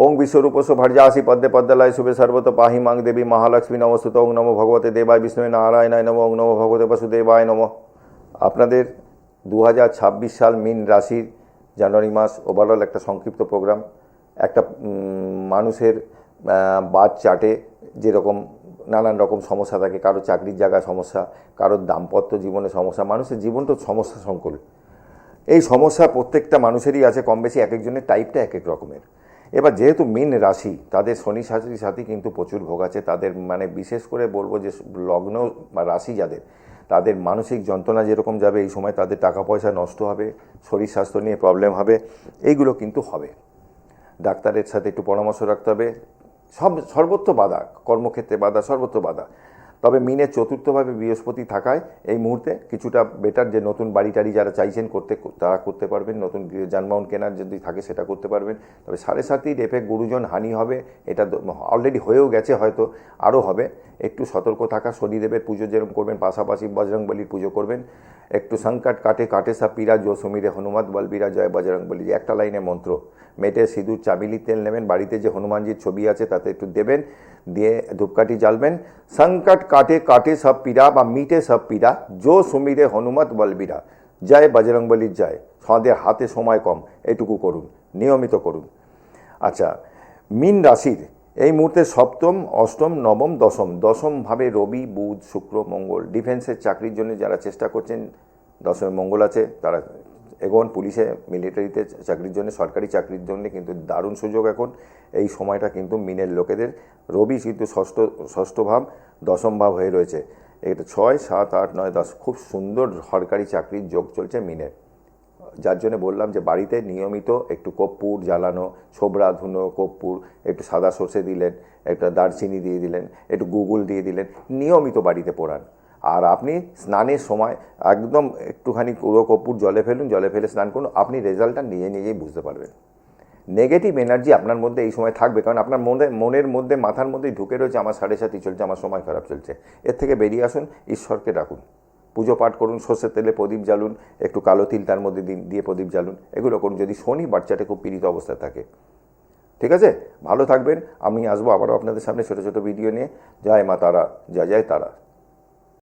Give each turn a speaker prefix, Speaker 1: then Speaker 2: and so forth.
Speaker 1: ওং বিশ্বরূপস্য ভার্যাসি পদ্মে পদ্মলায় শুভে সর্বত পাহি মাং দেবী মহালক্ষ্মী নমস্তুত ওং নমো ভগবতে দেবায় বিষ্ণুয়ে নারায়ণায় নমঃ ওং নমো ভগবতে বাসুদেবায় নমঃ। আপনাদের 2026 সাল মীন রাশির জানুয়ারি মাস ওভারঅল একটা সংক্ষিপ্ত প্রোগ্রাম। একটা মানুষের বাদ চার্টে যেরকম নানান রকম সমস্যা থাকে, কারো চাকরির জায়গায় সমস্যা, কারোর দাম্পত্য জীবনে সমস্যা, মানুষের জীবন তো সমস্যা সংকুল। এই সমস্যা প্রত্যেকটা মানুষেরই আছে, কম বেশি এক একজনের টাইপটা এক এক রকমের। এবার যেহেতু মীন রাশি, তাদের শনি সাথীর সাথে কিন্তু প্রচুর ভোগ আছে। তাদের মানে বিশেষ করে বলবো যে লগ্ন বা রাশি যাদের, তাদের মানসিক যন্ত্রণা যেরকম যাবে এই সময়, তাদের টাকা পয়সা নষ্ট হবে, শরীর স্বাস্থ্য নিয়ে প্রবলেম হবে, এইগুলো কিন্তু হবে। ডাক্তারের সাথে একটু পরামর্শ রাখতে হবে। সর্বত্র বাধা, কর্মক্ষেত্রে বাধা, সর্বত্র বাধা। তবে মিনের চতুর্থভাবে বৃহস্পতি থাকায় এই মুহূর্তে কিছুটা বেটার, যে নতুন বাড়ি টাড়ি যারা চাইছেন করতে তারা করতে পারবেন, নতুন যানবাহন কেনার যদি থাকে সেটা করতে পারবেন। তবে 7.5 এফেক্ট গুরুজন হানি হবে, এটা অলরেডি হয়েও গেছে, হয়তো আরও হবে। একটু সতর্ক থাকা, শনিদেবের পুজো যেরকম করবেন, পাশাপাশি বজরংবলীর পুজো করবেন। একটু সংকট কাটে কাটে সব পীড়া, জো সুমিরে হনুমত বলবীরা জয় বজরংবলী, একটা লাইনে মন্ত্র। মেটে সিঁদুর চাবিলি তেল নেবেন, বাড়িতে যে হনুমানজির ছবি আছে তাতে একটু দেবেন, দিয়ে ধূপকাঠি জ্বালবেন। সংকট কাটে কাটে সব পীড়া বা মিটে সব পীড়া, জো সুমিরে হনুমত বলবীরা জয় বজরংবলীর জয়। সদের হাতে সময় কম, এটুকু করুন, নিয়মিত করুন। আচ্ছা, মীন রাশির এই মুহূর্তে সপ্তম, অষ্টম, নবম, দশমভাবে রবি, বুধ, শুক্র, মঙ্গল। ডিফেন্সের চাকরির জন্য যারা চেষ্টা করছেন, দশমে মঙ্গল আছে, তারা এগোন। পুলিশে, মিলিটারিতে চাকরির জন্য, সরকারি চাকরির জন্য কিন্তু দারুণ সুযোগ এখন এই সময়টা কিন্তু মিনের লোকেদের। রবি কিন্তু ষষ্ঠ ভাব, দশম ভাব হয়ে রয়েছে। এটা 6, 7, 8, 9, 10 খুব সুন্দর সরকারি চাকরির যোগ চলছে মিনের। যার জন্য বললাম যে বাড়িতে নিয়মিত একটু কর্পূর জ্বালানো, ছোবড়া, ধুনো, কর্পূর, একটু সাদা সর্ষে দিলেন, একটা দারচিনি দিয়ে দিলেন, একটু গুগল দিয়ে দিলেন, নিয়মিত বাড়িতে পোড়ান। আর আপনি স্নানের সময় একদম একটুখানি পুরো কর্পূর জলে ফেলুন, জলে ফেলে স্নান করুন। আপনি রেজাল্টটা নিজেই বুঝতে পারবেন। নেগেটিভ এনার্জি আপনার মধ্যে এই সময় থাকবে, কারণ আপনার মনের মধ্যে, মাথার মধ্যেই ঢুকে রয়েছে আমার 7.5 চলছে, আমার সময় খারাপ চলছে। এর থেকে বেরিয়ে আসুন, ঈশ্বরকে ডাকুন, পুজো পাঠ করুন, সর্ষের তেলে প্রদীপ জ্বালুন, একটু কালো তিল তার মধ্যে দিয়ে প্রদীপ জ্বালুন, এগুলো করুন যদি শনি বাচ্চাটা খুব পীড়িত অবস্থায় থাকে। ঠিক আছে, ভালো থাকবেন। আমি আসবো আবারও আপনাদের সামনে ছোটো ছোটো ভিডিও নিয়ে। জয় মা তারা, জয় জয় তারা।